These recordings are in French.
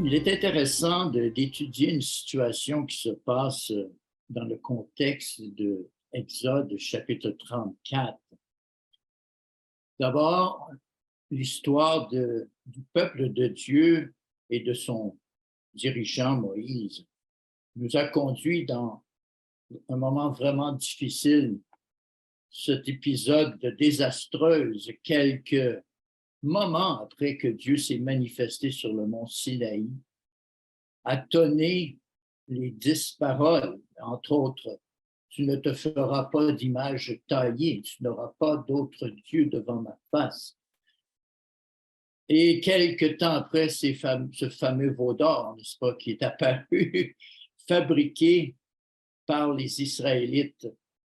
Il est intéressant d'étudier une situation qui se passe dans le contexte de Exode chapitre 34. D'abord, l'histoire du peuple de Dieu et de son dirigeant Moïse nous a conduit dans un moment vraiment difficile, cet épisode désastreuse, quelques moments après que Dieu s'est manifesté sur le mont Sinaï, a donné les 10 paroles, entre autres, tu ne te feras pas d'image taillée, tu n'auras pas d'autre Dieu devant ma face. Et quelque temps après, ce fameux veau d'or, n'est-ce pas, qui est apparu, fabriqué par les Israélites,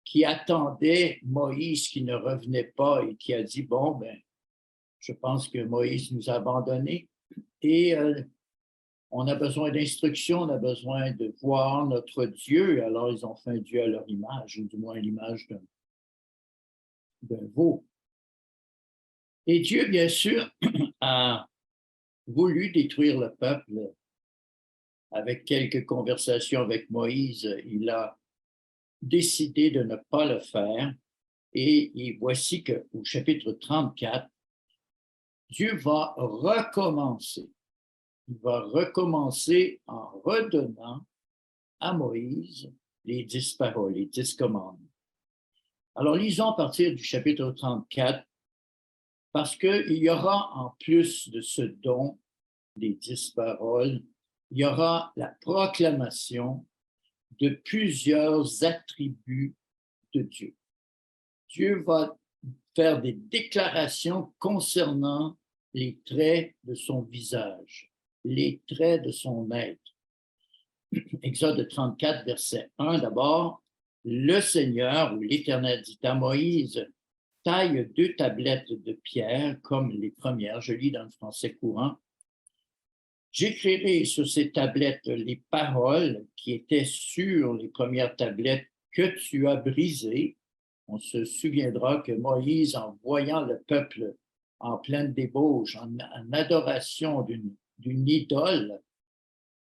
qui attendaient Moïse qui ne revenait pas et qui a dit, bon, ben, je pense que Moïse nous a abandonnés et on a besoin d'instructions, on a besoin de voir notre Dieu. Alors, ils ont fait un Dieu à leur image, ou du moins l'image d'un veau. Et Dieu, bien sûr, a voulu détruire le peuple. Avec quelques conversations avec Moïse, il a décidé de ne pas le faire. Et voici qu'au chapitre 34, Dieu va recommencer. Il va recommencer en redonnant à Moïse les 10 paroles, les 10 commandements. Alors, lisons à partir du chapitre 34, parce qu'il y aura, en plus de ce don des 10 paroles, il y aura la proclamation de plusieurs attributs de Dieu. Dieu va faire des déclarations concernant les traits de son visage, les traits de son être. Exode 34, verset 1 d'abord. Le Seigneur ou l'Éternel dit à Moïse, taille 2 tablettes de pierre comme les premières, je lis dans le français courant. J'écrirai sur ces tablettes les paroles qui étaient sur les premières tablettes que tu as brisées. On se souviendra que Moïse, en voyant le peuple en pleine débauche, en adoration d'une idole,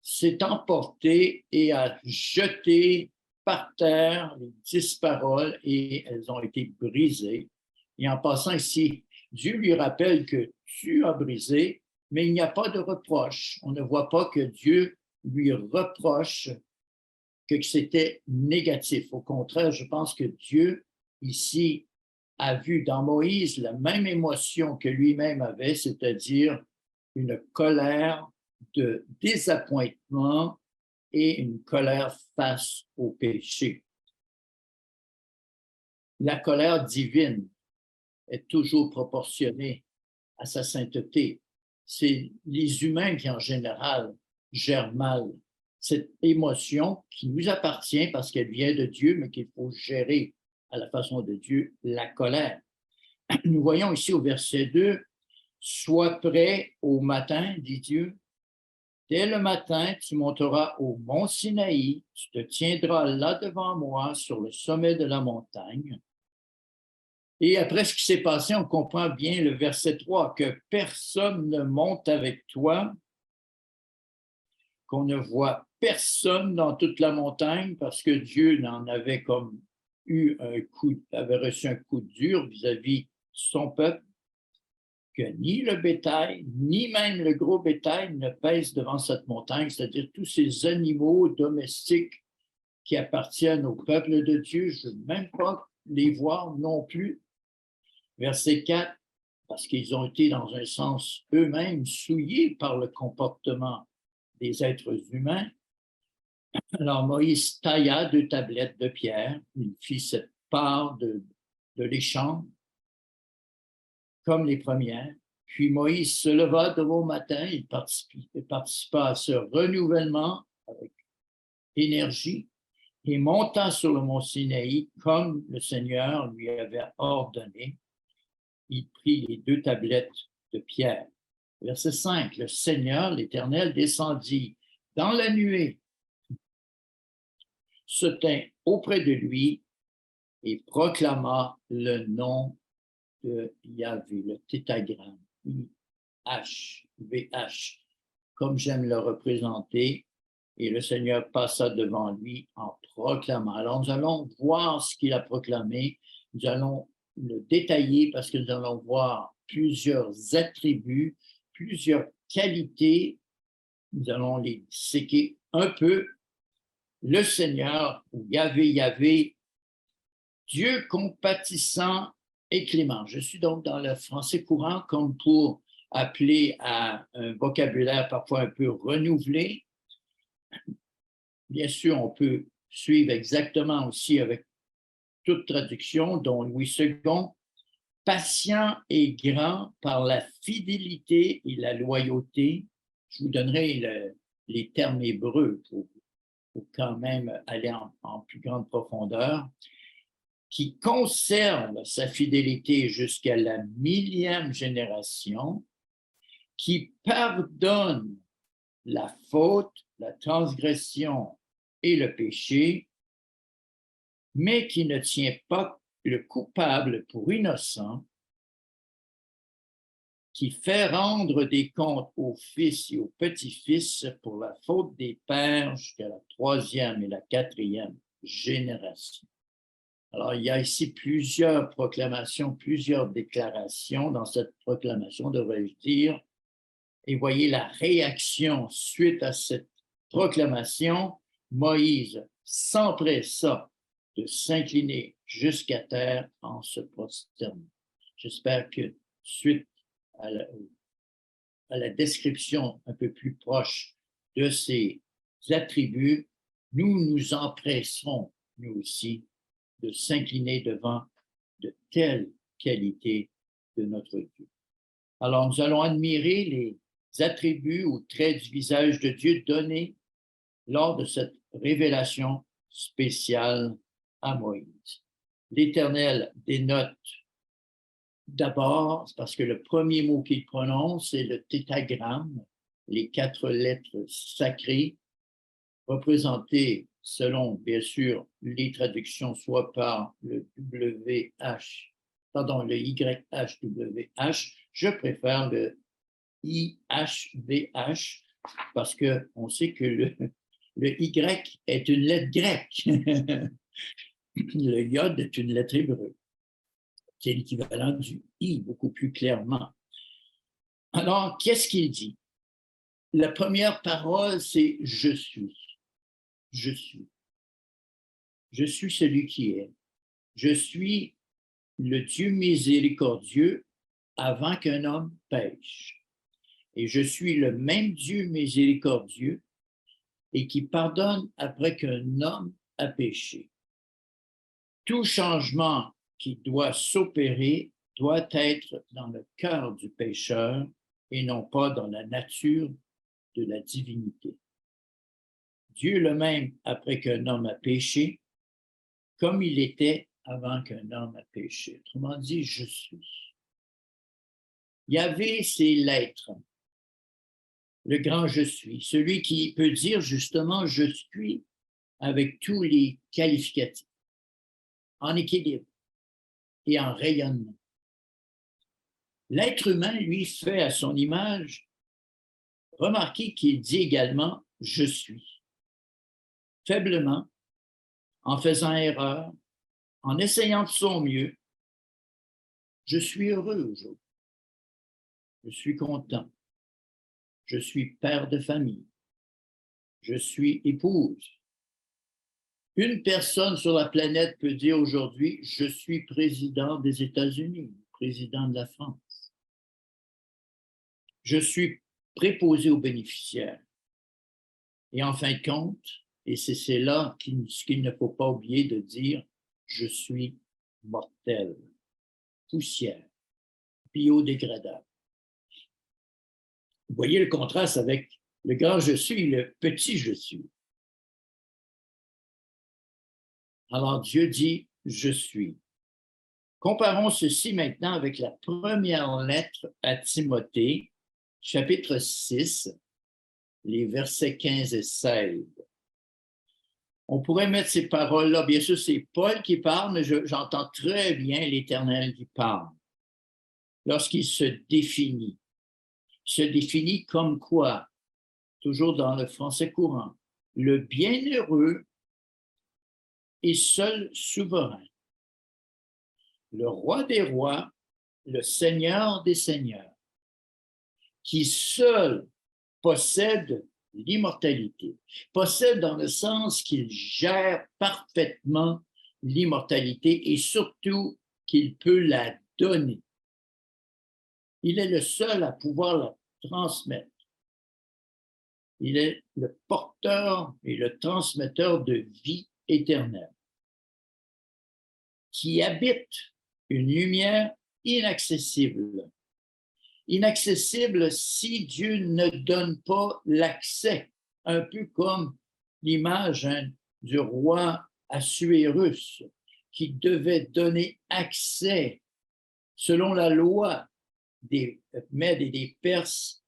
s'est emporté et a jeté par terre les 10 paroles et elles ont été brisées. Et en passant ici, Dieu lui rappelle que tu as brisé, mais il n'y a pas de reproche. On ne voit pas que Dieu lui reproche que c'était négatif. Au contraire, je pense que Dieu, ici, a vu dans Moïse la même émotion que lui-même avait, c'est-à-dire une colère de désappointement et une colère face au péché. La colère divine est toujours proportionnée à sa sainteté. C'est les humains qui, en général, gèrent mal cette émotion qui nous appartient parce qu'elle vient de Dieu, mais qu'il faut gérer à la façon de Dieu, la colère. Nous voyons ici au verset 2, « Sois prêt au matin, dit Dieu. Dès le matin, tu monteras au mont Sinaï, tu te tiendras là devant moi sur le sommet de la montagne. » Et après ce qui s'est passé, on comprend bien le verset 3, que personne ne monte avec toi, qu'on ne voit personne dans toute la montagne parce que Dieu n'en avait comme avait reçu un coup dur vis-à-vis son peuple, que ni le bétail, ni même le gros bétail ne pèsent devant cette montagne, c'est-à-dire tous ces animaux domestiques qui appartiennent au peuple de Dieu, je ne veux même pas les voir non plus. Verset 4, parce qu'ils ont été dans un sens eux-mêmes souillés par le comportement des êtres humains. Alors Moïse tailla 2 tablettes de pierre, il fit cette part de l'échange, comme les premières. Puis Moïse se leva de haut matin, il participa à ce renouvellement avec énergie et monta sur le mont Sinaï comme le Seigneur lui avait ordonné. Il prit les 2 tablettes de pierre. Verset 5, le Seigneur, l'Éternel, descendit dans la nuée, se tint auprès de lui et proclama le nom de Yahvé, le tétragramme, I-H-V-H. comme j'aime le représenter. Et le Seigneur passa devant lui en proclamant. Alors, nous allons voir ce qu'il a proclamé. Nous allons le détailler parce que nous allons voir plusieurs attributs, plusieurs qualités. Nous allons les disséquer un peu. Le Seigneur, ou Yahvé, Yahvé, Dieu compatissant et clément. Je suis donc dans le français courant comme pour appeler à un vocabulaire parfois un peu renouvelé. Bien sûr, on peut suivre exactement aussi avec toute traduction, dont Louis II, patient et grand par la fidélité et la loyauté. Je vous donnerai les termes hébreux pour quand même aller en plus grande profondeur, qui conserve sa fidélité jusqu'à la 1000e génération, qui pardonne la faute, la transgression et le péché, mais qui ne tient pas le coupable pour innocent, qui fait rendre des comptes aux fils et aux petits-fils pour la faute des pères jusqu'à la 3e et la 4e génération. Alors, il y a ici plusieurs proclamations, plusieurs déclarations dans cette proclamation, devrais-je dire. Et voyez la réaction suite à cette proclamation. Moïse s'empressa de s'incliner jusqu'à terre en se prosternant. J'espère que suite à la description un peu plus proche de ces attributs, nous nous empresserons, nous aussi, de s'incliner devant de telles qualités de notre Dieu. Alors, nous allons admirer les attributs ou traits du visage de Dieu donnés lors de cette révélation spéciale à Moïse. L'Éternel dénote d'abord, parce que le premier mot qu'il prononce, c'est le tétragramme, les 4 lettres sacrées, représentées selon, bien sûr, les traductions, soit par le le YHWH, je préfère le IHVH parce qu'on sait que le Y est une lettre grecque. Le Yod est une lettre hébreu. C'est l'équivalent du I, beaucoup plus clairement. Alors, qu'est-ce qu'il dit? La première parole, c'est « je suis ». Je suis. Je suis celui qui est. Je suis le Dieu miséricordieux avant qu'un homme pêche. Et je suis le même Dieu miséricordieux et qui pardonne après qu'un homme a péché. Tout changement qui doit s'opérer doit être dans le cœur du pécheur et non pas dans la nature de la divinité. Dieu le même après qu'un homme a péché, comme il était avant qu'un homme a péché. Autrement dit, je suis. Yahvé, c'est l'être, le grand je suis, celui qui peut dire justement je suis avec tous les qualificatifs, en équilibre et en rayonnement. L'être humain, lui, fait à son image, remarquez qu'il dit également je suis. Faiblement, en faisant erreur, en essayant de son mieux, je suis heureux aujourd'hui. Je suis content. Je suis père de famille. Je suis épouse. Une personne sur la planète peut dire aujourd'hui, je suis président des États-Unis, président de la France. Je suis préposé aux bénéficiaires. Et en fin de compte, et c'est là ce qu'il ne faut pas oublier de dire, je suis mortel, poussière, biodégradable. Vous voyez le contraste avec le grand je suis et le petit je suis. Alors Dieu dit je suis. Comparons ceci maintenant avec la première lettre à Timothée, chapitre 6, les versets 15 et 16. On pourrait mettre ces paroles-là. Bien sûr, c'est Paul qui parle, mais j'entends très bien l'Éternel qui parle. Lorsqu'il se définit comme quoi? toujours dans le français courant, le bienheureux et seul souverain, le roi des rois, le seigneur des seigneurs, qui seul possède l'immortalité. Possède dans le sens qu'il gère parfaitement l'immortalité et surtout qu'il peut la donner. Il est le seul à pouvoir la transmettre. Il est le porteur et le transmetteur de vie éternelle, qui habite une lumière inaccessible. Inaccessible si Dieu ne donne pas l'accès, un peu comme l'image du roi Assuérus qui devait donner accès, selon la loi des Mèdes et des Perses,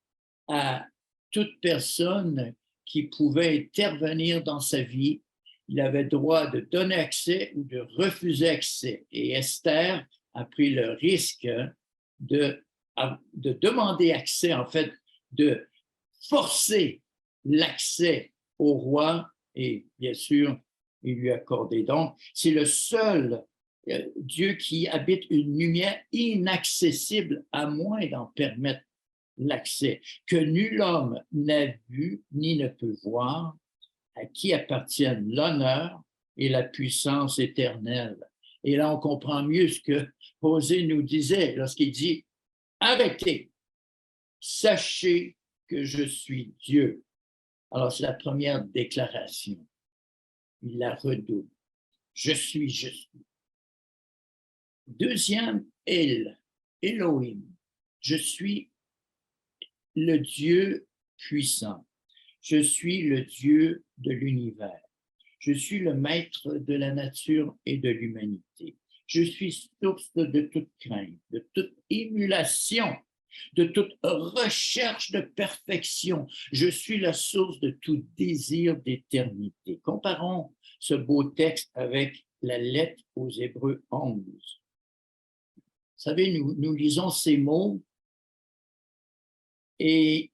à toute personne qui pouvait intervenir dans sa vie. Il avait droit de donner accès ou de refuser accès. Et Esther a pris le risque de demander accès, en fait, de forcer l'accès au roi, et bien sûr, il lui accordait donc. C'est le seul Dieu qui habite une lumière inaccessible, à moins d'en permettre l'accès, que nul homme n'a vu ni ne peut voir, à qui appartiennent l'honneur et la puissance éternelle. Et là, on comprend mieux ce que Osée nous disait lorsqu'il dit « Arrêtez, sachez que je suis Dieu ». Alors, c'est la première déclaration. Il la redouble. Je suis. Deuxième, Elohim. Je suis le Dieu puissant. Je suis le Dieu de l'univers. Je suis le maître de la nature et de l'humanité. Je suis source de toute crainte, de toute émulation, de toute recherche de perfection. Je suis la source de tout désir d'éternité. Comparons ce beau texte avec la lettre aux Hébreux 11. Vous savez, nous lisons ces mots et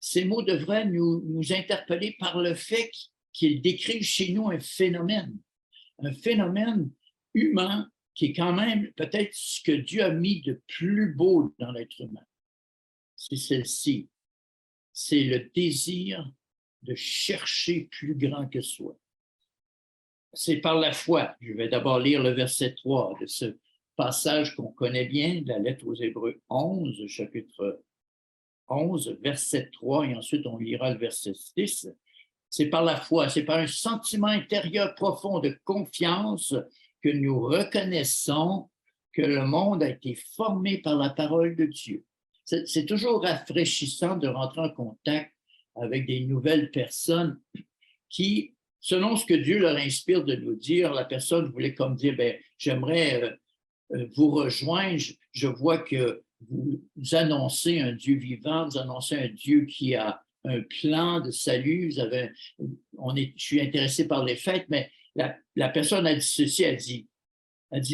ces mots devraient nous interpeller par le fait qu'ils décrivent chez nous un phénomène humain qui est quand même peut-être ce que Dieu a mis de plus beau dans l'être humain. C'est celle-ci. C'est le désir de chercher plus grand que soi. C'est par la foi. Je vais d'abord lire le verset 3 de ce passage qu'on connaît bien, de la lettre aux Hébreux 11, chapitre 11, verset 3, et ensuite on lira le verset 6. C'est par la foi, c'est par un sentiment intérieur profond de confiance que nous reconnaissons que le monde a été formé par la parole de Dieu. C'est toujours rafraîchissant de rentrer en contact avec des nouvelles personnes qui, selon ce que Dieu leur inspire de nous dire, la personne voulait comme dire, ben, j'aimerais vous rejoindre, je vois que vous annoncez un Dieu vivant, vous annoncez un Dieu qui a un plan de salut, je suis intéressé par les fêtes, mais la personne a dit ceci, elle dit,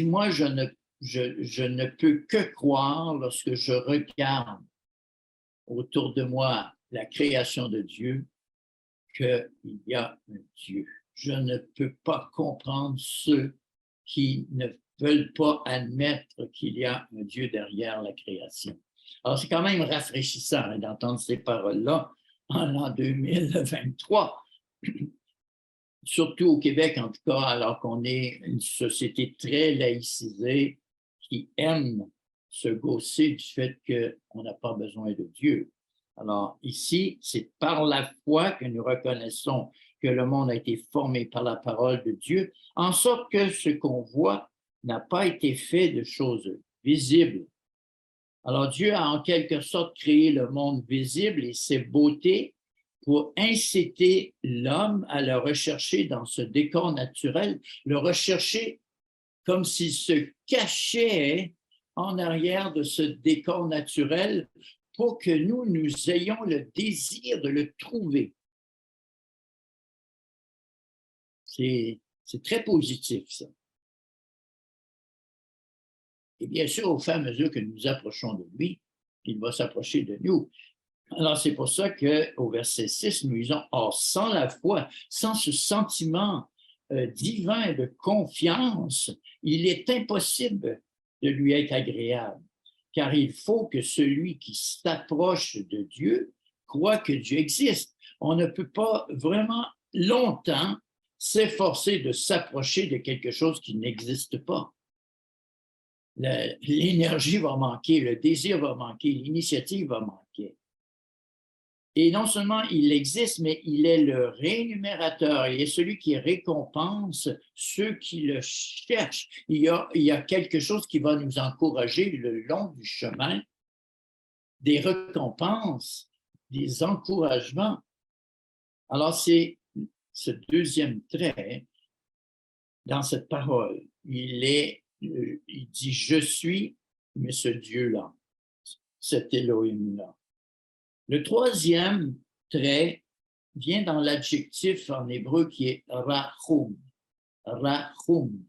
moi, je ne peux que croire lorsque je regarde autour de moi la création de Dieu, qu'il y a un Dieu. Je ne peux pas comprendre ceux qui ne veulent pas admettre qu'il y a un Dieu derrière la création. Alors, c'est quand même rafraîchissant d'entendre ces paroles-là en l'an 2023, surtout au Québec, en tout cas, alors qu'on est une société très laïcisée qui aime se gausser du fait qu'on n'a pas besoin de Dieu. Alors ici, c'est par la foi que nous reconnaissons que le monde a été formé par la parole de Dieu, en sorte que ce qu'on voit n'a pas été fait de choses visibles. Alors Dieu a en quelque sorte créé le monde visible et ses beautés pour inciter l'homme à le rechercher dans ce décor naturel, le rechercher comme s'il se cachait en arrière de ce décor naturel pour que nous ayons le désir de le trouver. C'est très positif, ça. Et bien sûr, au fur et à mesure que nous approchons de lui, il va s'approcher de nous. Alors, c'est pour ça qu'au verset 6, nous disons, or, sans la foi, sans ce sentiment divin de confiance, il est impossible de lui être agréable, car il faut que celui qui s'approche de Dieu croit que Dieu existe. On ne peut pas vraiment longtemps s'efforcer de s'approcher de quelque chose qui n'existe pas. L'énergie va manquer, le désir va manquer, l'initiative va manquer. Et non seulement il existe, mais il est le rémunérateur, il est celui qui récompense ceux qui le cherchent. Il y a quelque chose qui va nous encourager le long du chemin, des récompenses, des encouragements. Alors, c'est ce deuxième trait dans cette parole. Il dit « Je suis », mais ce Dieu-là, cet Elohim-là. Le troisième trait vient dans l'adjectif en hébreu qui est rahum. Rahum.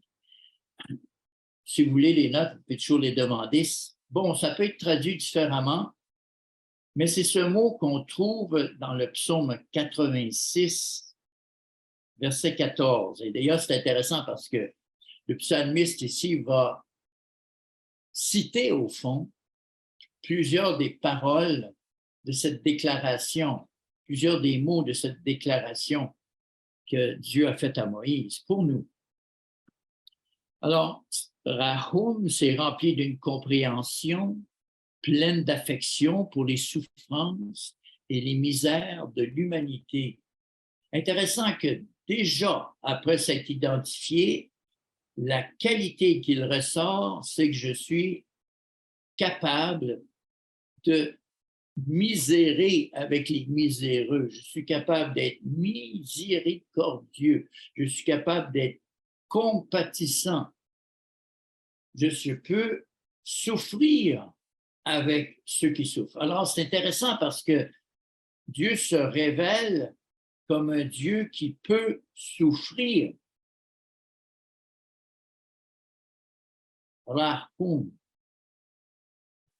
Si vous voulez les notes, vous pouvez toujours les demander. Bon, ça peut être traduit différemment, mais c'est ce mot qu'on trouve dans le psaume 86, verset 14. Et d'ailleurs, c'est intéressant parce que le psalmiste ici va citer au fond plusieurs des paroles de cette déclaration, plusieurs des mots de cette déclaration que Dieu a faite à Moïse pour nous. Alors, Rahum s'est rempli d'une compréhension pleine d'affection pour les souffrances et les misères de l'humanité. Intéressant que déjà, après s'être identifié, la qualité qu'il ressort, c'est que je suis capable de misérer avec les miséreux. Je suis capable d'être miséricordieux. Je suis capable d'être compatissant. Je peux souffrir avec ceux qui souffrent. Alors, c'est intéressant parce que Dieu se révèle comme un Dieu qui peut souffrir. Rahum.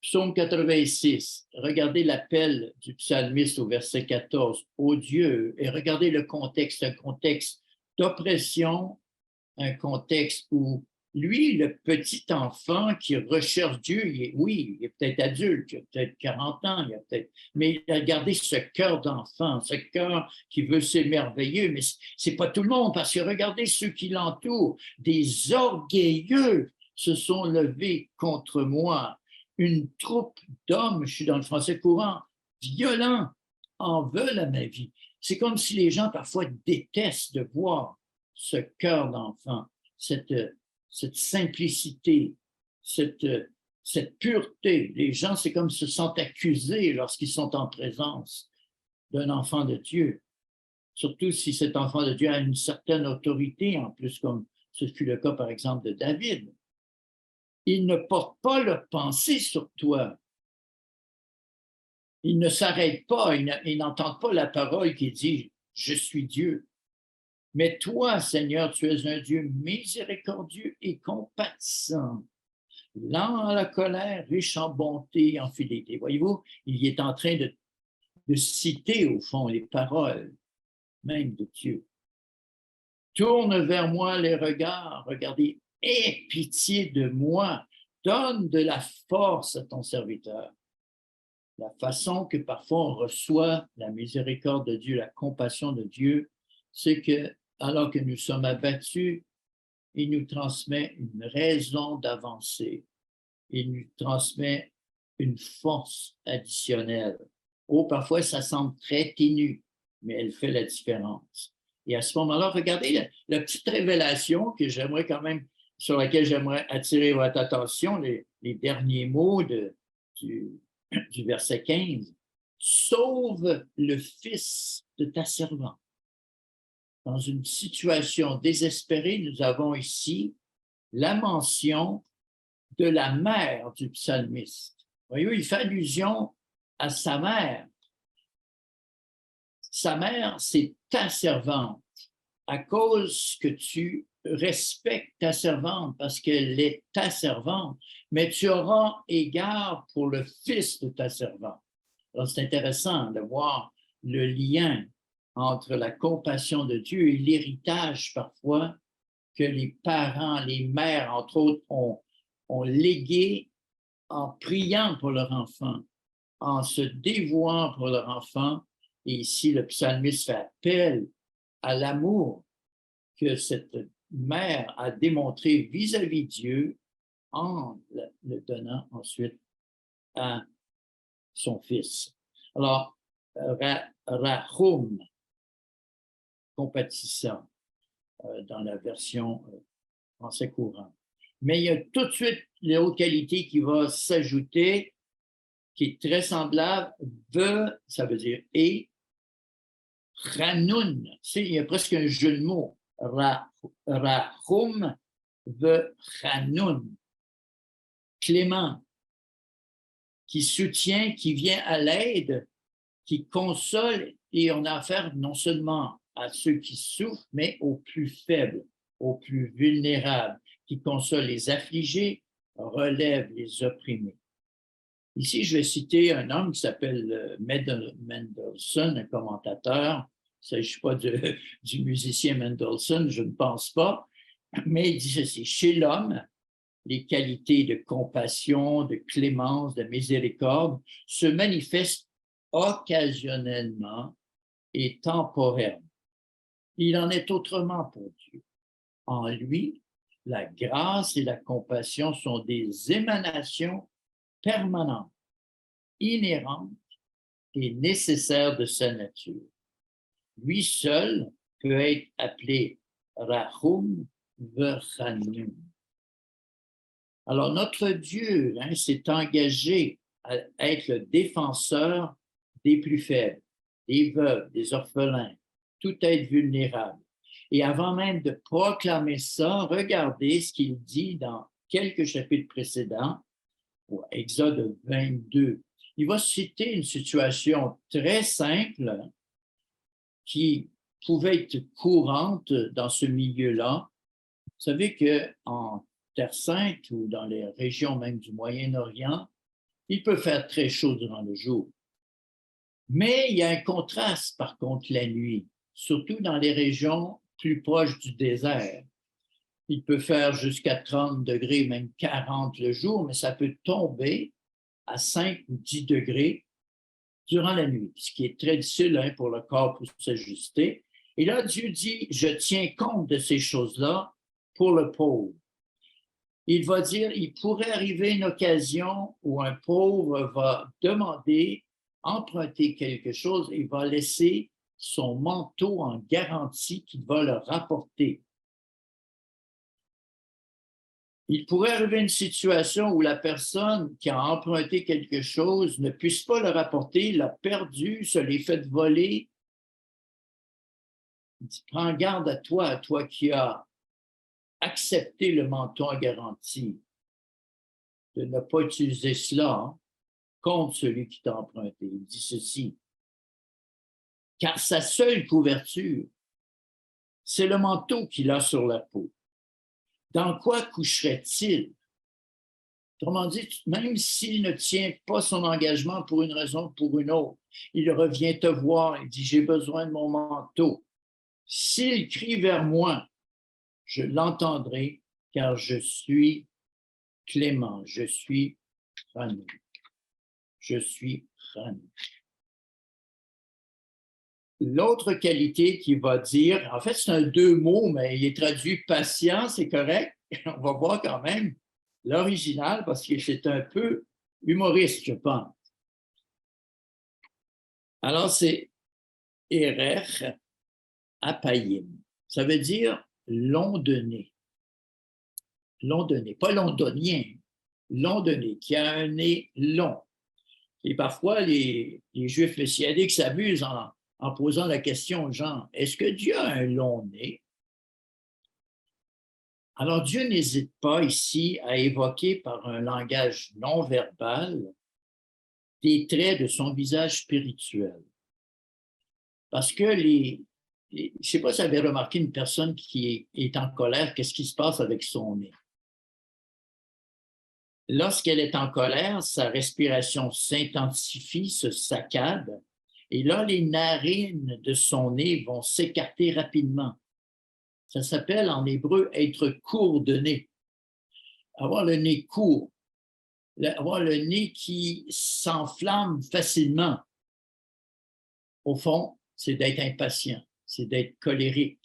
Psaume 86, regardez l'appel du psalmiste au verset 14, ô Dieu, et regardez le contexte, un contexte d'oppression, un contexte où lui, le petit enfant qui recherche Dieu, il est peut-être adulte, il a peut-être 40 ans, mais regardez ce cœur d'enfant, ce cœur qui veut s'émerveiller, mais ce n'est pas tout le monde, parce que regardez ceux qui l'entourent, des orgueilleux se sont levés contre moi. Une troupe d'hommes, je suis dans le français courant, violents, en veulent à ma vie. C'est comme si les gens parfois détestent de voir ce cœur d'enfant, cette simplicité, cette pureté. Les gens, c'est comme se sentent accusés lorsqu'ils sont en présence d'un enfant de Dieu. Surtout si cet enfant de Dieu a une certaine autorité, en plus, comme ce fut le cas, par exemple, de David. Ils ne portent pas leur pensée sur toi. Ils ne s'arrêtent pas, ils n'entendent pas la parole qui dit « Je suis Dieu ». Mais toi, Seigneur, tu es un Dieu miséricordieux et compatissant, lent à la colère, riche en bonté et en fidélité. Voyez-vous, il est en train de citer, au fond, les paroles même de Dieu. Tourne vers moi les regards, regardez, aie pitié de moi, donne de la force à ton serviteur. La façon que parfois on reçoit la miséricorde de Dieu, la compassion de Dieu, c'est que alors que nous sommes abattus, il nous transmet une raison d'avancer. Il nous transmet une force additionnelle. Oh, parfois, ça semble très ténu, mais elle fait la différence. Et à ce moment-là, regardez la petite révélation que j'aimerais quand même, sur laquelle j'aimerais attirer votre attention, les derniers mots du verset 15. Sauve le fils de ta servante. Dans une situation désespérée, nous avons ici la mention de la mère du psalmiste. Voyez-vous, il fait allusion à sa mère. Sa mère, c'est ta servante, à cause que tu respectes ta servante parce qu'elle est ta servante, mais tu auras égard pour le fils de ta servante. Alors, c'est intéressant de voir le lien entre la compassion de Dieu et l'héritage parfois que les parents, les mères, entre autres, ont légué en priant pour leur enfant, en se dévouant pour leur enfant. Et ici, le psalmiste fait appel à l'amour que cette mère a démontré vis-à-vis de Dieu en le donnant ensuite à son fils. Alors, Rahum, compatissant, dans la version français courant. Mais il y a tout de suite l'autre qualité qui va s'ajouter, qui est très semblable. Ça veut dire et. Ranun, il y a presque un jeu de mots. Rahum, Ranun. Clément, qui soutient, qui vient à l'aide, qui console, et on a affaire non seulement à ceux qui souffrent, mais aux plus faibles, aux plus vulnérables, qui console les affligés, relève les opprimés. Ici, je vais citer un homme qui s'appelle Mendelssohn, un commentateur. Il ne s'agit pas du musicien Mendelssohn, je ne pense pas, mais il dit ceci: chez l'homme, les qualités de compassion, de clémence, de miséricorde se manifestent occasionnellement et temporairement. Il en est autrement pour Dieu. En lui, la grâce et la compassion sont des émanations permanentes, inhérentes et nécessaires de sa nature. Lui seul peut être appelé Rahum V'Chanun. Alors, notre Dieu s'est engagé à être le défenseur des plus faibles, des veuves, des orphelins, tout être vulnérable. Et avant même de proclamer ça, regardez ce qu'il dit dans quelques chapitres précédents, au Exode 22. Il va citer une situation très simple qui pouvait être courante dans ce milieu-là. Vous savez qu'en Terre Sainte ou dans les régions même du Moyen-Orient, il peut faire très chaud durant le jour. Mais il y a un contraste, par contre, la nuit, surtout dans les régions plus proches du désert. Il peut faire jusqu'à 30 degrés, même 40 le jour, mais ça peut tomber à 5 ou 10 degrés durant la nuit, ce qui est très difficile pour le corps pour s'ajuster. Et là, Dieu dit, je tiens compte de ces choses-là pour le pauvre. Il va dire, il pourrait arriver une occasion où un pauvre va demander, emprunter quelque chose et va laisser son manteau en garantie qu'il va le rapporter. Il pourrait arriver une situation où la personne qui a emprunté quelque chose ne puisse pas le rapporter, l'a perdu, se l'est fait voler. Il dit, prends garde à toi qui as accepté le manteau en garantie, de ne pas utiliser cela contre celui qui t'a emprunté. Il dit ceci, car sa seule couverture, c'est le manteau qu'il a sur la peau. Dans quoi coucherait-il? Autrement dit, même s'il ne tient pas son engagement pour une raison ou pour une autre, il revient te voir et dit, j'ai besoin de mon manteau. S'il crie vers moi, je l'entendrai, car je suis clément, je suis Ranun. Je suis Ranun. L'autre qualité qu'il va dire, en fait, c'est un deux mots, mais il est traduit patient, c'est correct. On va voir quand même l'original parce que c'est un peu humoriste, je pense. Alors, c'est Erer Apayim. Ça veut dire londonné. Londonné, pas londonien, londonné, qui a un nez long. Et parfois, les Juifs messianiques s'amusent en posant la question aux gens, est-ce que Dieu a un long nez? Alors, Dieu n'hésite pas ici à évoquer par un langage non verbal des traits de son visage spirituel. Parce que je ne sais pas si vous avez remarqué une personne qui est en colère, qu'est-ce qui se passe avec son nez? Lorsqu'elle est en colère, sa respiration s'intensifie, se saccade, et là, les narines de son nez vont s'écarter rapidement. Ça s'appelle en hébreu être court de nez. Avoir le nez court, avoir le nez qui s'enflamme facilement. Au fond, c'est d'être impatient, c'est d'être colérique.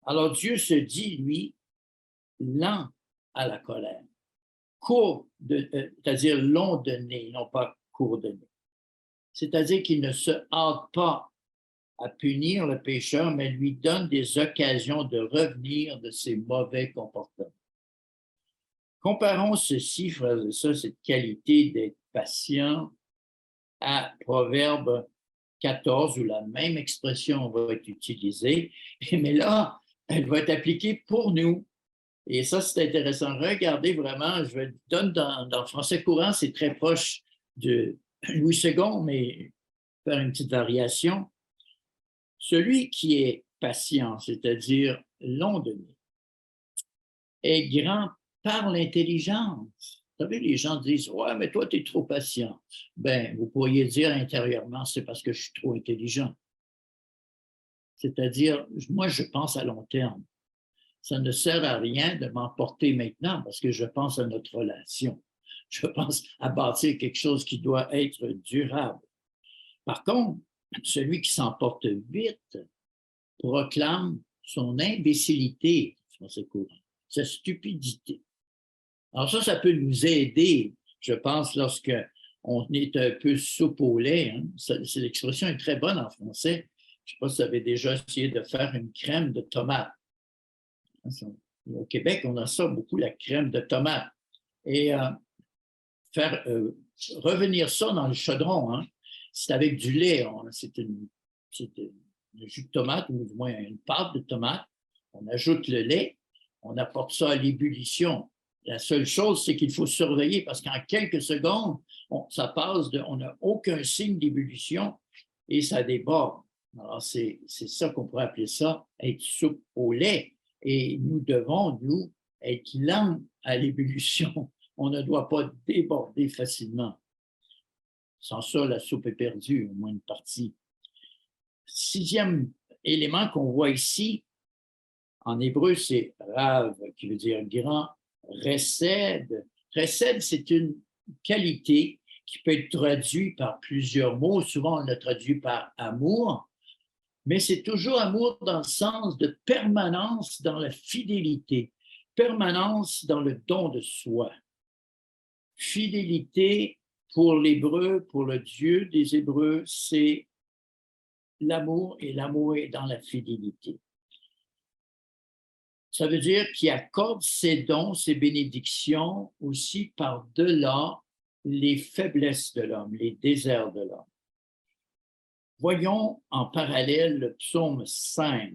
Alors Dieu se dit, lui, lent à la colère, c'est-à-dire long de nez, non pas court de nez. C'est-à-dire qu'il ne se hâte pas à punir le pécheur, mais lui donne des occasions de revenir de ses mauvais comportements. Comparons ceci, frères et sœurs, cette qualité d'être patient à Proverbe 14, où la même expression va être utilisée, mais là, elle va être appliquée pour nous. Et ça, c'est intéressant. Regardez vraiment, je vais donner dans le français courant, c'est très proche de Louis II, mais faire une petite variation. Celui qui est patient, c'est-à-dire long de nez, est grand par l'intelligence. Vous savez, les gens disent, ouais, mais toi, tu es trop patient. Ben, vous pourriez dire intérieurement, c'est parce que je suis trop intelligent. C'est-à-dire, moi, je pense à long terme. Ça ne sert à rien de m'emporter maintenant parce que je pense à notre relation. Je pense à bâtir quelque chose qui doit être durable. Par contre, celui qui s'emporte vite proclame son imbécilité, français courant, sa stupidité. Alors ça peut nous aider, je pense, lorsque on est un peu soupe au lait. Hein. L'expression est très bonne en français. Je ne sais pas si vous avez déjà essayé de faire une crème de tomate. Au Québec, on a ça beaucoup, la crème de tomate. Et faire revenir ça dans le chaudron, hein, c'est avec du lait. C'est un jus de tomate, ou du moins une pâte de tomate. On ajoute le lait, on apporte ça à l'ébullition. La seule chose, c'est qu'il faut surveiller parce qu'en quelques secondes, ça passe on n'a aucun signe d'ébullition et ça déborde. Alors, c'est ça qu'on pourrait appeler ça, être soupe au lait. Et nous devons, nous, être lents à l'ébullition. On ne doit pas déborder facilement. Sans ça, la soupe est perdue, au moins une partie. Sixième élément qu'on voit ici, en hébreu, c'est Rav, qui veut dire grand. Resed. Resed, c'est une qualité qui peut être traduite par plusieurs mots. Souvent, on le traduit par amour, mais c'est toujours amour dans le sens de permanence dans la fidélité, permanence dans le don de soi. Fidélité pour l'Hébreu, pour le Dieu des Hébreux, c'est l'amour et l'amour est dans la fidélité. Ça veut dire qu'il accorde ses dons, ses bénédictions aussi par-delà les faiblesses de l'homme, les déserts de l'homme. Voyons en parallèle le psaume 5,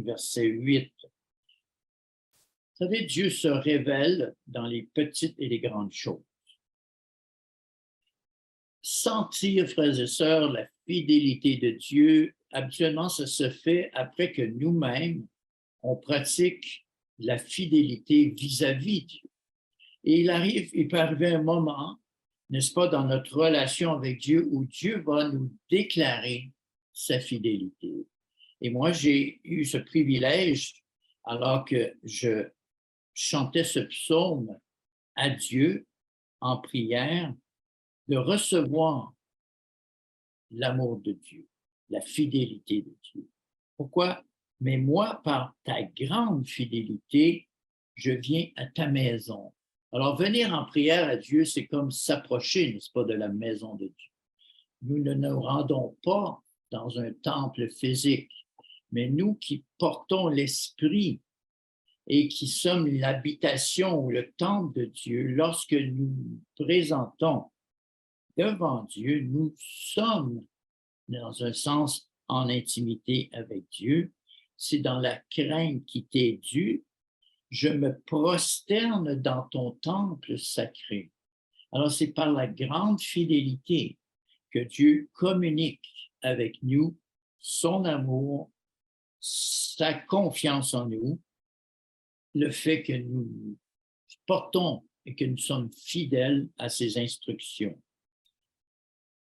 verset 8. Vous savez, Dieu se révèle dans les petites et les grandes choses. Sentir, frères et sœurs, la fidélité de Dieu, habituellement, ça se fait après que nous-mêmes, on pratique la fidélité vis-à-vis de Dieu. Et il peut arriver un moment, n'est-ce pas, dans notre relation avec Dieu, où Dieu va nous déclarer sa fidélité. Et moi, j'ai eu ce privilège, alors que je chantais ce psaume à Dieu en prière, de recevoir l'amour de Dieu, la fidélité de Dieu. Pourquoi? Mais moi, par ta grande fidélité, je viens à ta maison. Alors, venir en prière à Dieu, c'est comme s'approcher, n'est-ce pas, de la maison de Dieu. Nous ne nous rendons pas dans un temple physique, mais nous qui portons l'Esprit et qui sommes l'habitation ou le temple de Dieu, lorsque nous nous présentons devant Dieu, nous sommes, dans un sens, en intimité avec Dieu. C'est dans la crainte qui t'est due. Je me prosterne dans ton temple sacré. Alors, c'est par la grande fidélité que Dieu communique avec nous son amour, sa confiance en nous, le fait que nous portons et que nous sommes fidèles à ses instructions.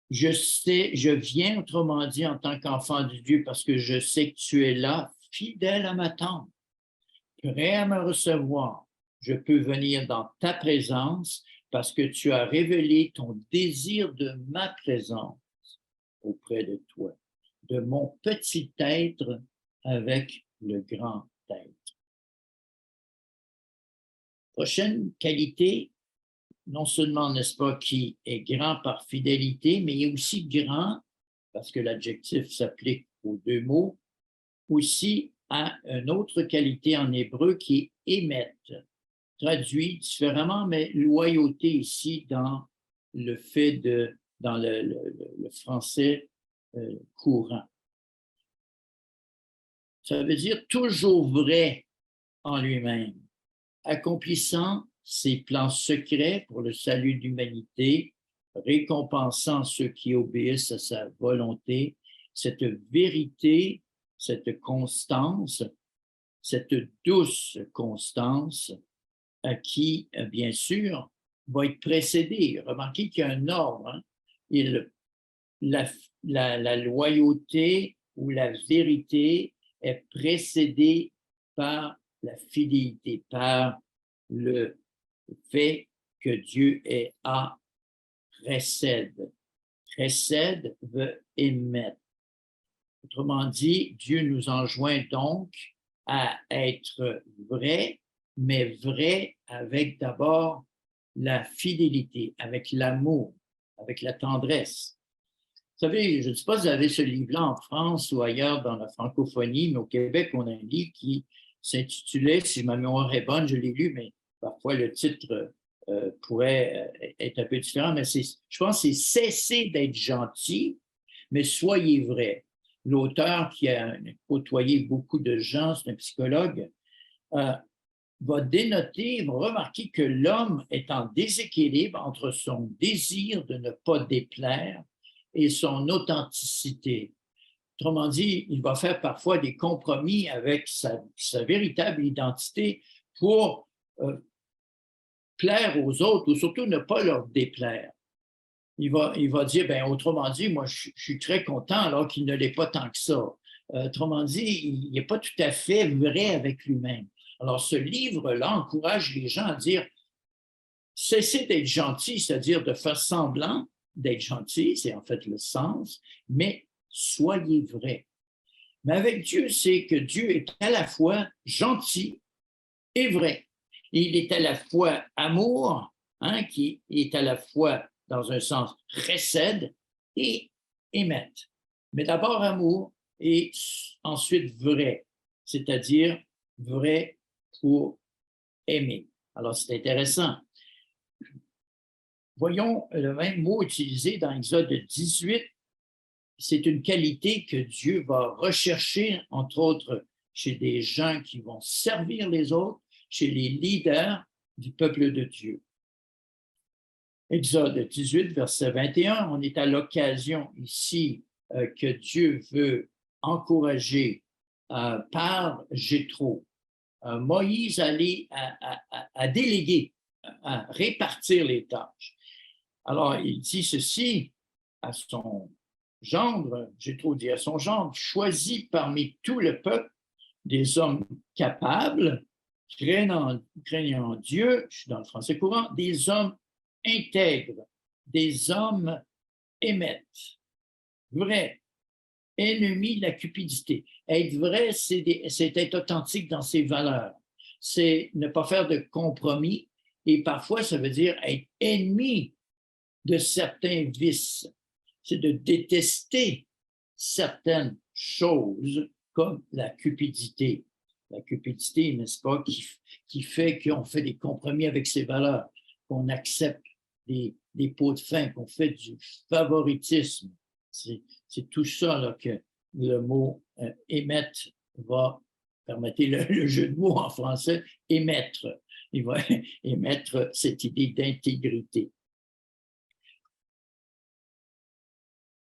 Je viens, autrement dit, en tant qu'enfant de Dieu, parce que je sais que tu es là, fidèle à m'attendre, prêt à me recevoir. Je peux venir dans ta présence parce que tu as révélé ton désir de ma présence auprès de toi, de mon petit être avec le grand être. Prochaine qualité, non seulement, n'est-ce pas, qui est grand par fidélité, mais il est aussi grand, parce que l'adjectif s'applique aux deux mots, aussi à une autre qualité en hébreu qui est émettre, traduit différemment, mais loyauté ici dans le fait de, dans le français courant. Ça veut dire toujours vrai en lui-même, accomplissant ses plans secrets pour le salut de l'humanité, récompensant ceux qui obéissent à sa volonté, cette vérité, cette constance, cette douce constance qui, bien sûr, va être précédée. Remarquez qu'il y a un ordre. Hein? La loyauté ou la vérité est précédée par la fidélité, par le fait que Dieu est à précède. Précède veut émettre. Autrement dit, Dieu nous enjoint donc à être vrai, mais vrai avec d'abord la fidélité, avec l'amour, avec la tendresse. Vous savez, je ne sais pas si vous avez ce livre-là en France ou ailleurs dans la francophonie, mais au Québec, on a un livre qui s'intitulait, si ma mémoire est bonne, je l'ai lu, mais parfois le titre pourrait être un peu différent, mais je pense que c'est Cessez d'être gentil, mais soyez vrai. L'auteur qui a côtoyé beaucoup de gens, c'est un psychologue, va dénoter, va remarquer que l'homme est en déséquilibre entre son désir de ne pas déplaire et son authenticité. Autrement dit, il va faire parfois des compromis avec sa véritable identité pour plaire aux autres ou surtout ne pas leur déplaire. Il va dire, ben, autrement dit, moi, je suis très content alors qu'il ne l'est pas tant que ça. Autrement dit, il n'est pas tout à fait vrai avec lui-même. Alors, ce livre-là encourage les gens à dire, cessez d'être gentil, c'est-à-dire de faire semblant d'être gentil, c'est en fait le sens, mais soyez vrai. Mais avec Dieu, c'est que Dieu est à la fois gentil et vrai. Il est à la fois amour, hein, qui est à la fois, dans un sens, précède et émette. Mais d'abord amour et ensuite vrai, c'est-à-dire vrai pour aimer. Alors, c'est intéressant. Voyons le même mot utilisé dans Exode 18. C'est une qualité que Dieu va rechercher, entre autres, chez des gens qui vont servir les autres, chez les leaders du peuple de Dieu. Exode 18, verset 21, on est à l'occasion ici que Dieu veut encourager par Jéthro Moïse aller à déléguer, à répartir les tâches. Alors, il dit ceci à son gendre, Jéthro dit à son gendre, choisis parmi tout le peuple des hommes capables, craignant Dieu, je suis dans le français courant, des hommes intègres, des hommes émettes, vrais, ennemis de la cupidité. Être vrai, c'est être authentique dans ses valeurs. C'est ne pas faire de compromis et parfois, ça veut dire être ennemi de certains vices. C'est de détester certaines choses comme la cupidité. La cupidité, n'est-ce pas, qui fait qu'on fait des compromis avec ses valeurs, qu'on accepte des pots de fin, qu'on fait du favoritisme. C'est tout ça là, que le mot émettre va, permettez le jeu de mots en français, émettre. Il va émettre cette idée d'intégrité.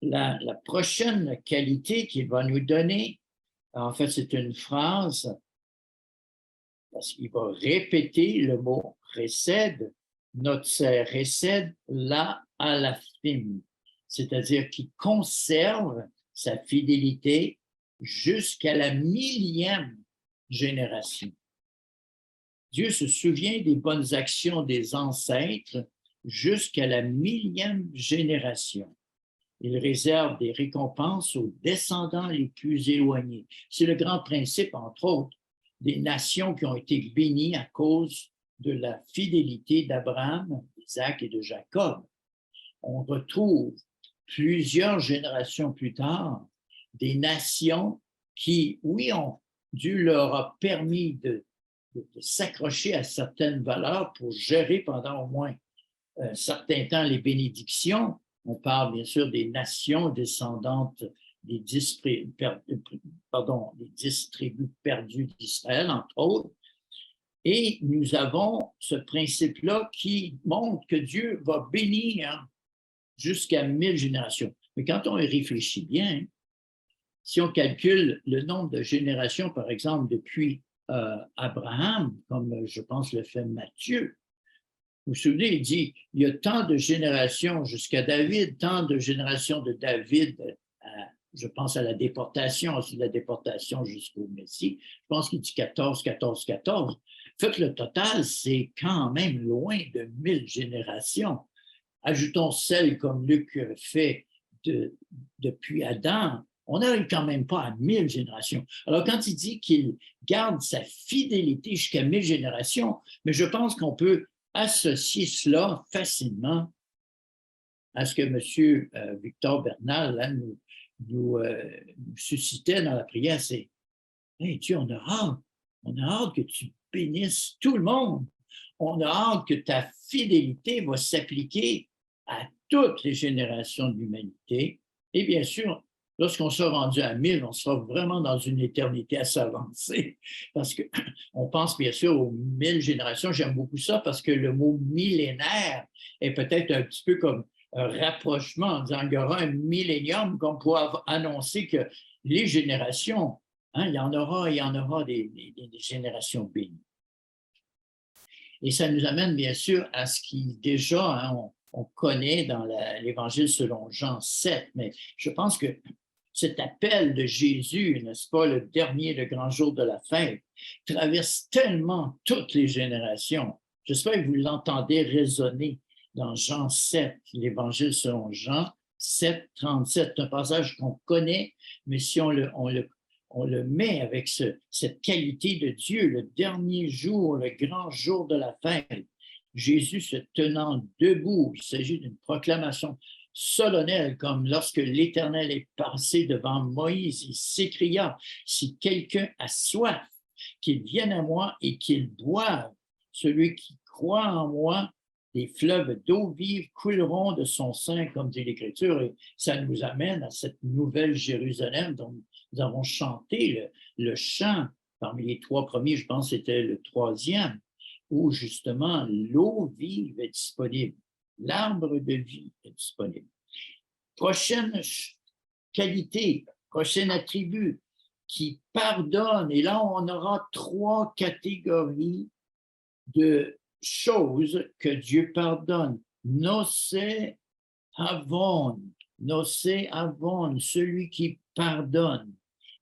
La prochaine qualité qu'il va nous donner, en fait, c'est une phrase parce qu'il va répéter le mot récède, notser récède, la alaphim, c'est-à-dire qu'il conserve sa fidélité jusqu'à la 1000e génération. Dieu se souvient des bonnes actions des ancêtres jusqu'à la 1000e génération. Il réserve des récompenses aux descendants les plus éloignés. C'est le grand principe, entre autres, des nations qui ont été bénies à cause de la fidélité d'Abraham, d'Isaac et de Jacob. On retrouve plusieurs générations plus tard des nations qui, oui, Dieu leur a permis de s'accrocher à certaines valeurs pour gérer pendant au moins un certain temps les bénédictions. On parle bien sûr des nations descendantes des 10 tribus perdues d'Israël, entre autres. Et nous avons ce principe-là qui montre que Dieu va bénir jusqu'à 1000 générations. Mais quand on y réfléchit bien, si on calcule le nombre de générations, par exemple, depuis Abraham, comme je pense le fait Matthieu, vous vous souvenez, il dit, il y a tant de générations jusqu'à David, tant de générations de David, je pense à la déportation, aussi la déportation jusqu'au Messie, je pense qu'il dit 14, 14, 14. Fait que le total, c'est quand même loin de 1000 générations. Ajoutons celles comme Luc fait depuis Adam, on n'arrive quand même pas à 1000 générations. Alors, quand il dit qu'il garde sa fidélité jusqu'à 1000 générations, mais je pense qu'on peut associer cela facilement à ce que M. Victor Bernal là, nous suscitait dans la prière, c'est « Hey, Dieu, on a hâte que tu bénisses tout le monde. On a hâte que ta fidélité va s'appliquer à toutes les générations de l'humanité. » Et bien sûr, lorsqu'on sera rendu à 1000, on sera vraiment dans une éternité à s'avancer. Parce qu'on pense bien sûr aux 1000 générations. J'aime beaucoup ça parce que le mot millénaire est peut-être un petit peu comme un rapprochement en disant qu'il y aura un millénium qu'on pourra annoncer que les générations, hein, il y en aura des générations bénies. Et ça nous amène bien sûr à ce qui déjà, hein, on connaît dans l'Évangile selon Jean 7, mais je pense que cet appel de Jésus, n'est-ce pas, le dernier, le grand jour de la fête, traverse tellement toutes les générations. J'espère que vous l'entendez résonner dans Jean 7, l'Évangile selon Jean 7, 37. C'est un passage qu'on connaît, mais si on le met avec cette qualité de Dieu, le dernier jour, le grand jour de la fête, Jésus se tenant debout, il s'agit d'une proclamation solennelle, comme lorsque l'Éternel est passé devant Moïse, il s'écria, « Si quelqu'un a soif, qu'il vienne à moi et qu'il boive. Celui qui croit en moi, des fleuves d'eau vive couleront de son sein, comme dit l'Écriture. » Et ça nous amène à cette nouvelle Jérusalem dont nous avons chanté le chant. Parmi les 3 premiers, je pense que c'était le 3e, où justement l'eau vive est disponible. L'arbre de vie est disponible. Prochaine qualité, prochain attribut qui pardonne. Et là, on aura 3 catégories de choses que Dieu pardonne. Nosé avon, celui qui pardonne.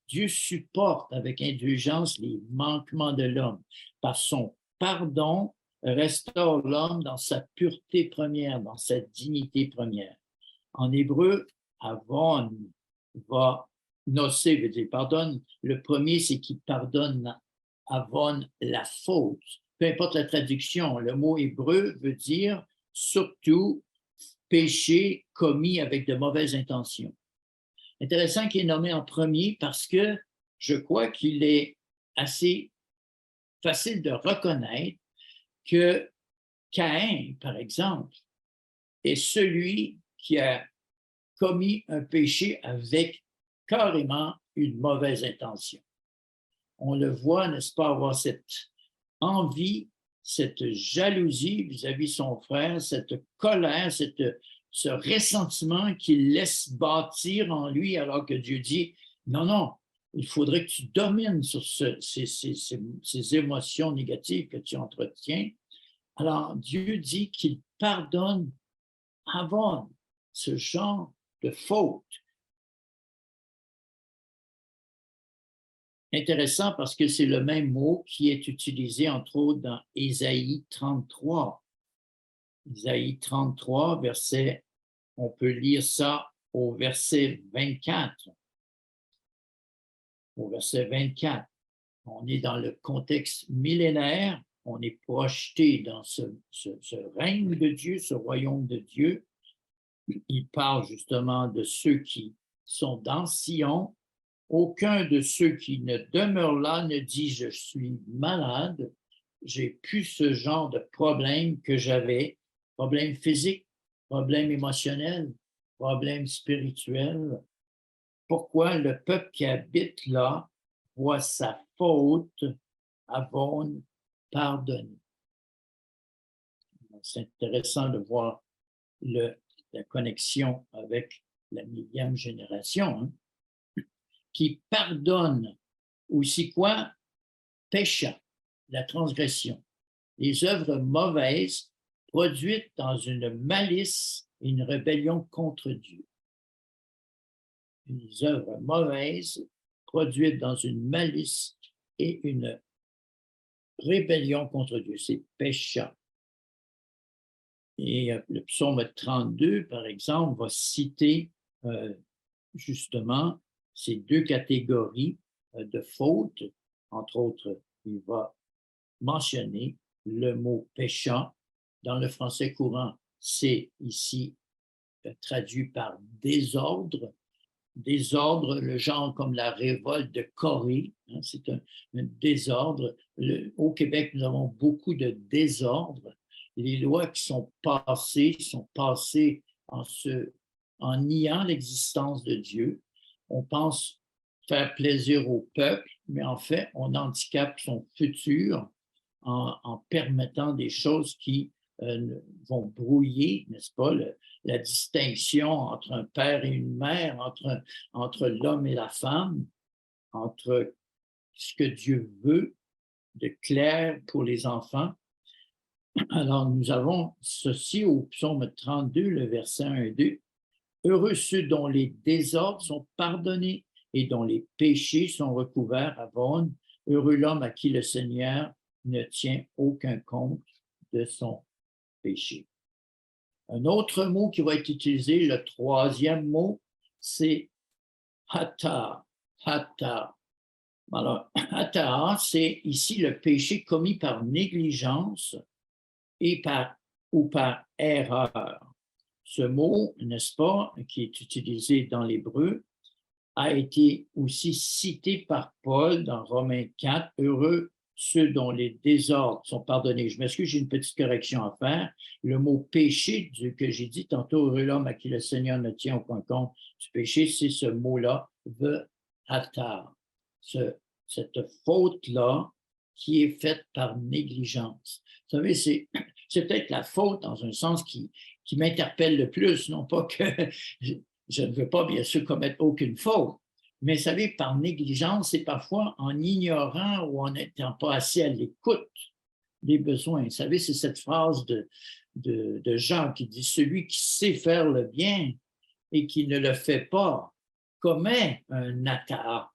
Dieu supporte avec indulgence les manquements de l'homme. Par son pardon, restaure l'homme dans sa pureté première, dans sa dignité première. En hébreu, avon nosé veut dire pardonne. Le premier, c'est qu'il pardonne avon la faute. Peu importe la traduction, le mot hébreu veut dire surtout péché commis avec de mauvaises intentions. Intéressant qu'il est nommé en premier parce que je crois qu'il est assez facile de reconnaître que Caïn, par exemple, est celui qui a commis un péché avec carrément une mauvaise intention. On le voit, n'est-ce pas, avoir cette envie, cette jalousie vis-à-vis son frère, cette colère, ce ressentiment qu'il laisse bâtir en lui alors que Dieu dit « Non, non, il faudrait que tu domines sur ces émotions négatives que tu entretiens. Alors, Dieu dit qu'il pardonne avant ce genre de faute. Intéressant parce que c'est le même mot qui est utilisé, entre autres, dans Ésaïe 33. Ésaïe 33, verset, on peut lire ça au verset 24. Au verset 24, on est dans le contexte millénaire, on est projeté dans ce règne de Dieu, ce royaume de Dieu. Il parle justement de ceux qui sont dans Sion. Aucun de ceux qui ne demeurent là ne dit « je suis malade ». J'ai plus ce genre de problème que j'avais, problème physique, problème émotionnel, problème spirituel. Pourquoi le peuple qui habite là voit sa faute avon pardonnée. C'est intéressant de voir la connexion avec la 1000e génération, hein, qui pardonne aussi quoi? Péchant, la transgression, les œuvres mauvaises produites dans une malice et une rébellion contre Dieu. Les œuvres mauvaises produites dans une malice et une rébellion contre Dieu, c'est péchant. Et le psaume 32, par exemple, va citer justement ces deux catégories de fautes. Entre autres, il va mentionner le mot péchant. Dans le français courant, c'est ici traduit par désordre. Désordre, le genre comme la révolte de Corée, hein, c'est un désordre. Au Québec, nous avons beaucoup de désordre. Les lois qui sont passées en niant l'existence de Dieu. On pense faire plaisir au peuple, mais en fait, on handicape son futur en permettant des choses qui vont brouiller, n'est-ce pas, la distinction entre un père et une mère, entre l'homme et la femme, entre ce que Dieu veut de clair pour les enfants. Alors, nous avons ceci au psaume 32, le verset 1 et 2. Heureux ceux dont les désordres sont pardonnés et dont les péchés sont recouverts à Vaughan. Heureux l'homme à qui le Seigneur ne tient aucun compte de son péché. Un autre mot qui va être utilisé, le troisième mot, c'est hata. Hata. Alors, hata, c'est ici le péché commis par négligence ou par erreur. Ce mot, n'est-ce pas, qui est utilisé dans l'hébreu, a été aussi cité par Paul dans Romains 4, heureux ceux dont les désordres sont pardonnés. Je m'excuse, j'ai une petite correction à faire. Le mot péché que j'ai dit tantôt, heureux l'homme à qui le Seigneur ne tient aucun compte du péché, c'est ce mot-là, hata, cette faute-là qui est faite par négligence. Vous savez, c'est peut-être la faute dans un sens qui m'interpelle le plus, non pas que je ne veux pas bien sûr commettre aucune faute, mais vous savez, par négligence, c'est parfois en ignorant ou en n'étant pas assez à l'écoute des besoins. Vous savez, c'est cette phrase de Jean qui dit « Celui qui sait faire le bien et qui ne le fait pas commet un hata,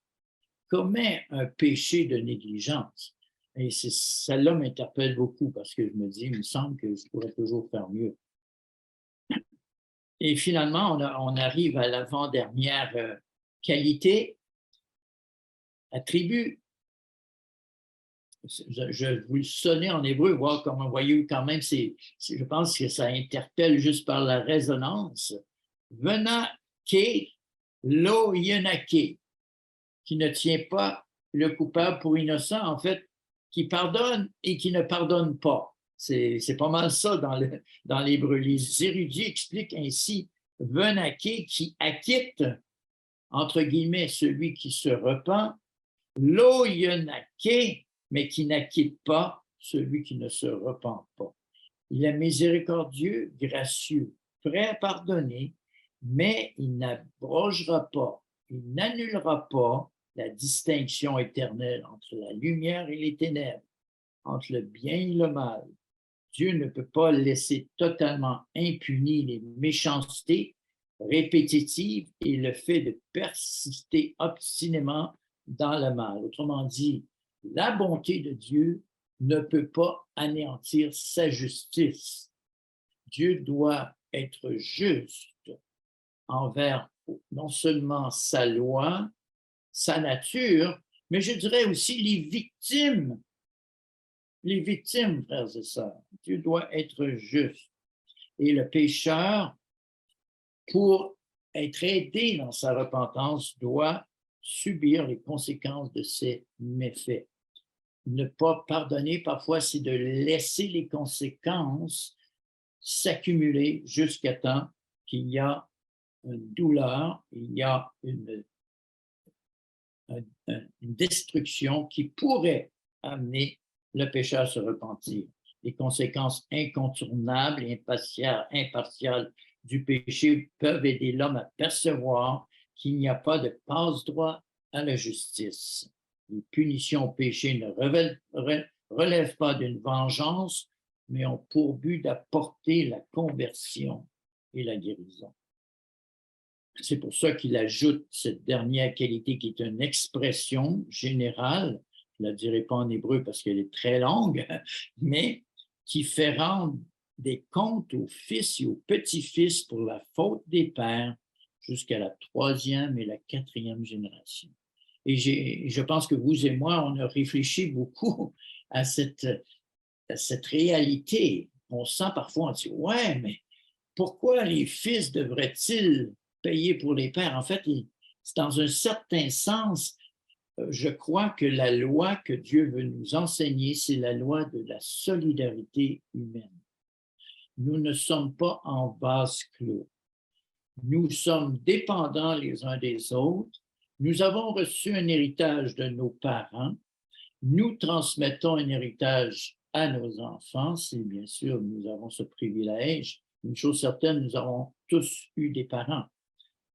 commet un péché de négligence. » Et celle-là m'interpelle beaucoup parce que je me dis, il me semble que je pourrais toujours faire mieux. Et finalement, on arrive à l'avant-dernière qualité, attribut. Je vous le sonnais en hébreu, voir comment vous voyez quand même, je pense que ça interpelle juste par la résonance. Venake lo yenake, qui ne tient pas le coupable pour innocent, en fait, qui pardonne et qui ne pardonne pas. C'est pas mal ça dans l'hébreu. Les érudits expliquent ainsi venake qui acquitte, entre guillemets, celui qui se repent, lo yenake, mais qui n'acquitte pas celui qui ne se repent pas. Il est miséricordieux, gracieux, prêt à pardonner, mais il n'abrogera pas, il n'annulera pas la distinction éternelle entre la lumière et les ténèbres, entre le bien et le mal. Dieu ne peut pas laisser totalement impuni les méchancetés répétitives et le fait de persister obstinément dans le mal. Autrement dit, la bonté de Dieu ne peut pas anéantir sa justice. Dieu doit être juste envers non seulement sa loi, sa nature, mais je dirais aussi les victimes. Les victimes, frères et sœurs. Dieu doit être juste. Et le pécheur, pour être aidé dans sa repentance, doit subir les conséquences de ses méfaits. Ne pas pardonner, parfois, c'est de laisser les conséquences s'accumuler jusqu'à temps qu'il y a une douleur, il y a une destruction qui pourrait amener le pécheur à se repentir. Les conséquences incontournables et impartiales du péché peuvent aider l'homme à percevoir qu'il n'y a pas de passe-droit à la justice. Les punitions au péché ne relèvent pas d'une vengeance, mais ont pour but d'apporter la conversion et la guérison. C'est pour ça qu'il ajoute cette dernière qualité qui est une expression générale, je ne la dirai pas en hébreu parce qu'elle est très longue, mais qui fait rendre des comptes aux fils et aux petits-fils pour la faute des pères jusqu'à la 3e et la 4e génération. Et je pense que vous et moi, on a réfléchi beaucoup à cette réalité. On sent parfois, on dit, ouais, mais pourquoi les fils devraient-ils payer pour les pères? En fait, c'est dans un certain sens, je crois que la loi que Dieu veut nous enseigner, c'est la loi de la solidarité humaine. Nous ne sommes pas en vase clos. Nous sommes dépendants les uns des autres. Nous avons reçu un héritage de nos parents. Nous transmettons un héritage à nos enfants, si bien sûr nous avons ce privilège. Une chose certaine, nous avons tous eu des parents,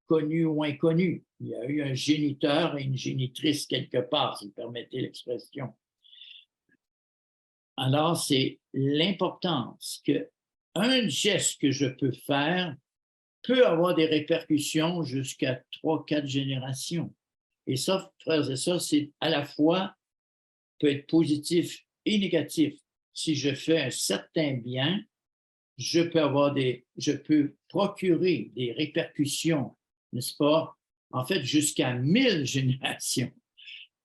connus ou inconnus. Il y a eu un géniteur et une génitrice quelque part, si vous permettez l'expression. Alors, c'est l'importance qu'un geste que je peux faire peut avoir des répercussions jusqu'à 3-4 générations. Et ça, frères et sœurs, c'est à la fois peut être positif et négatif. Si je fais un certain bien, je peux procurer des répercussions, n'est-ce pas? En fait, jusqu'à 1000 générations.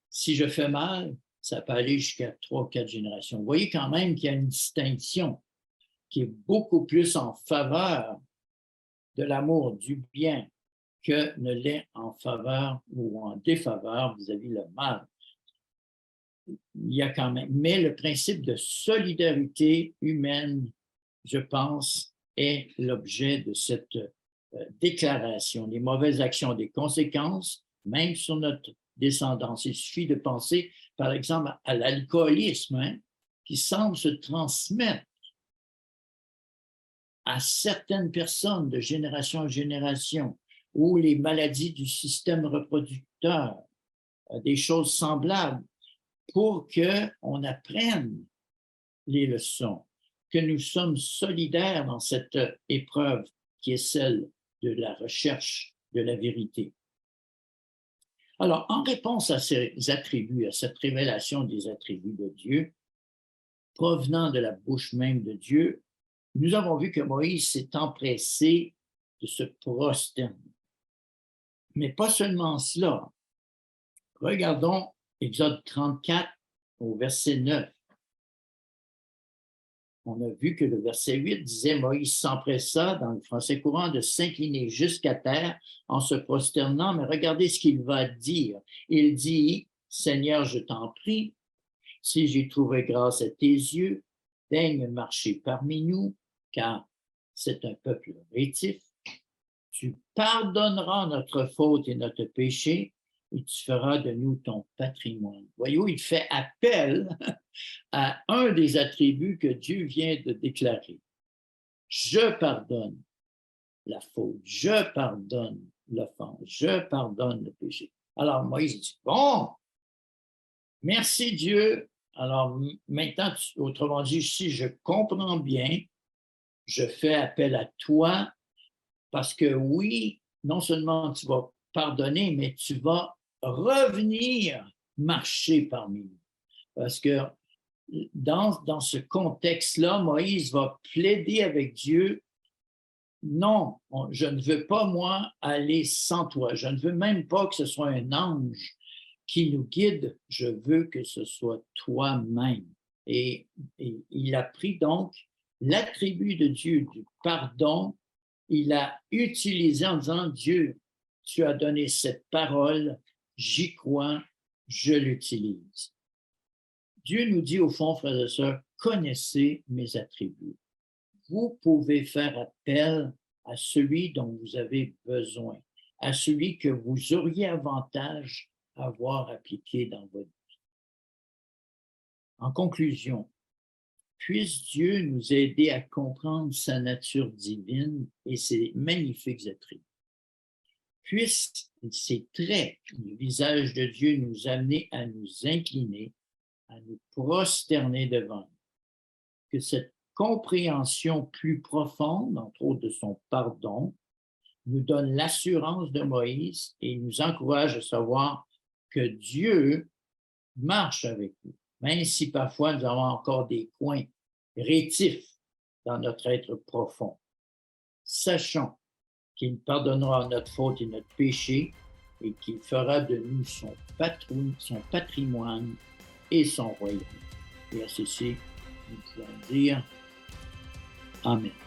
Si je fais mal, ça peut aller jusqu'à 3-4 générations. Vous voyez quand même qu'il y a une distinction qui est beaucoup plus en faveur de l'amour du bien que ne l'est en faveur ou en défaveur vis-à-vis le mal. Il y a quand même, mais le principe de solidarité humaine, je pense, est l'objet de cette déclaration. Les mauvaises actions ont des conséquences, même sur notre descendance. Il suffit de penser, par exemple, à l'alcoolisme, hein, qui semble se transmettre à certaines personnes de génération en génération, ou les maladies du système reproducteur, des choses semblables, pour qu'on apprenne les leçons, que nous sommes solidaires dans cette épreuve qui est celle de la recherche de la vérité. Alors, en réponse à ces attributs, à cette révélation des attributs de Dieu, provenant de la bouche même de Dieu, nous avons vu que Moïse s'est empressé de se prosterner. Mais pas seulement cela. Regardons Exode 34 au verset 9. On a vu que le verset 8 disait « Moïse s'empressa, dans le français courant, de s'incliner jusqu'à terre en se prosternant. » Mais regardez ce qu'il va dire. Il dit « Seigneur, je t'en prie, si j'ai trouvé grâce à tes yeux, daigne marcher parmi nous, car c'est un peuple rétif. Tu pardonneras notre faute et notre péché, et tu feras de nous ton patrimoine. » Voyez-vous, il fait appel à un des attributs que Dieu vient de déclarer. Je pardonne la faute, je pardonne l'offense, je pardonne le péché. Alors Moïse dit, bon, merci Dieu. Alors maintenant, autrement dit, si je comprends bien, je fais appel à toi parce que oui, non seulement tu vas pardonner, mais tu vas revenir marcher parmi nous. Parce que dans ce contexte-là, Moïse va plaider avec Dieu, non, je ne veux pas, moi, aller sans toi. Je ne veux même pas que ce soit un ange qui nous guide. Je veux que ce soit toi-même. Et il a pris donc l'attribut de Dieu, du pardon, il a utilisé en disant, Dieu, tu as donné cette parole, j'y crois, je l'utilise. Dieu nous dit au fond, frères et sœurs, connaissez mes attributs. Vous pouvez faire appel à celui dont vous avez besoin, à celui que vous auriez avantage à avoir appliqué dans votre vie. En conclusion, puisse Dieu nous aider à comprendre sa nature divine et ses magnifiques attributs. Puisse ces traits du visage de Dieu nous amener à nous incliner, à nous prosterner devant lui. Que cette compréhension plus profonde, entre autres de son pardon, nous donne l'assurance de Moïse et nous encourage à savoir que Dieu marche avec nous, même si parfois nous avons encore des coins rétifs dans notre être profond. Sachons qu'il pardonnera notre faute et notre péché et qu'il fera de nous son patrimoine et son royaume. Et à ceci, nous pouvons dire Amen.